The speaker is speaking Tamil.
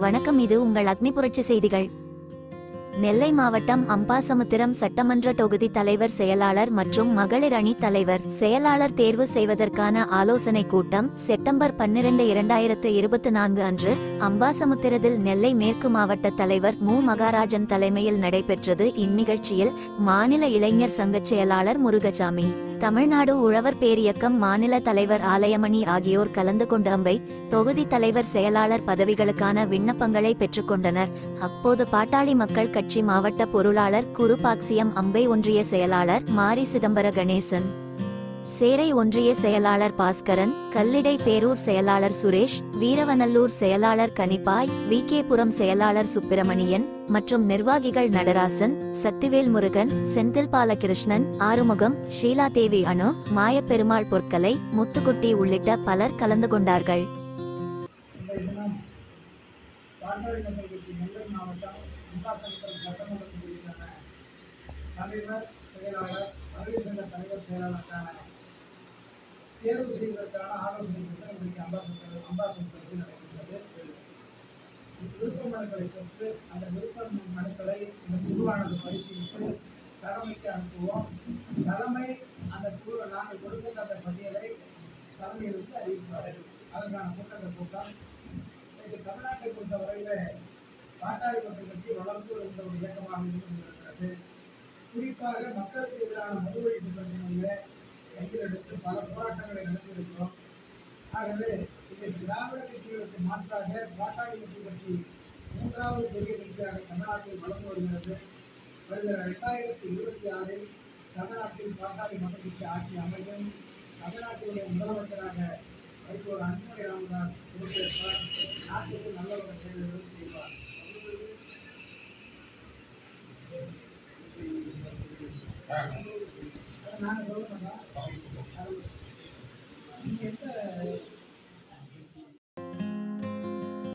வணக்கம், இது உங்கள் அக்னி புரட்சி செய்திகள். நெல்லை மாவட்டம் அம்பாசமுத்திரம் சட்டமன்ற தொகுதி தலைவர், செயலாளர் மற்றும் மகளிர் அணி தலைவர், செயலாளர் தேர்வு செய்வதற்கான ஆலோசனை கூட்டம் செப்டம்பர் 12, 2024 அன்று அம்பாசமுத்திரத்தில் நெல்லை மேற்கு மாவட்ட தலைவர் மு. மகாராஜன் தலைமையில் நடைபெற்றது. இந்நிகழ்ச்சியில் மாநில இளைஞர் சங்க செயலாளர் முருகசாமி, தமிழ்நாடு உழவர் பேரியக்கம் மாநில தலைவர் ஆலயமணி ஆகியோர் கலந்து கொண்டு அம்பை தொகுதி தலைவர், செயலாளர் பதவிகளுக்கான விண்ணப்பங்களை பெற்றுக்கொண்டனர். அப்போது பாட்டாளி மக்கள் கட்சி மாவட்ட பொருளாளர் குருபாக்சியம், அம்பை ஒன்றிய செயலாளர் மாரி சிதம்பர கணேசன், சேரை ஒன்றிய செயலாளர் பாஸ்கரன், கல்லிடை பேரூர் செயலாளர் சுரேஷ், வீரவநல்லூர் செயலாளர் கனிப்பாய், விகேபுரம் செயலாளர் சுப்பிரமணியன் மற்றும் நிர்வாகிகள் நடராசன், சக்திவேல் முருகன், செந்தில் பாலகிருஷ்ணன், ஆறுமுகம், ஷீலா தேவி, அனு, மாயப்பெருமாள், பொற்கலை, முத்துக்குட்டி உள்ளிட்ட பலர் கலந்து கொண்டார்கள். தேர்வு செய்வதற்கான ஆலோசனை கூட்டம் இன்றைக்கு அம்பாசமுத்திரத்தில் நடைபெற்றது. விருப்ப மனுக்களை பெற்று அந்த விருப்ப மனுக்களை இந்த குழுவானது பரிசீலித்து தலைமைக்கு அனுப்புவோம். தலைமை அந்த குழு நாங்கள் கொடுத்த அந்த பட்டியலை தலைமையிலிருந்து அறிவிப்பார்கள். அதற்கான கூட்டம் இன்னைக்கு தமிழ்நாட்டை பொறுத்தவரையில் பாட்டாளி மக்கள் கட்சி வளர்ந்து வருகின்ற ஒரு இயக்கமாக இருந்து கொண்டிருக்கிறது. குறிப்பாக மக்களுக்கு எதிரான மது ஒழிப்பு பிரச்சனைகளை கையில் எடுத்து பல போராட்டங்களை நடத்தியிருக்கிறோம். ஆகவே இன்றைக்கு திராவிட கட்சிகளுக்கு மாற்றாக பாட்டாளி மக்கள் கட்சி மூன்றாவது பெரிய கட்சியாக தமிழ்நாட்டில் வளர்ந்து வருகிறது. வருகிற 2026 தமிழ்நாட்டில் பாட்டாளி மக்கள் கட்சி ஆட்சி அமையும். தமிழ்நாட்டினுடைய முதலமைச்சராக வைகோ அன்புமணி ராமதாஸ் பொறுப்பேற்பார். நாட்டுக்கு நல்ல ஒரு செயல்களை செய்வார். நாங்கள் சொல்ல மாட்டோம். நீங்க எந்த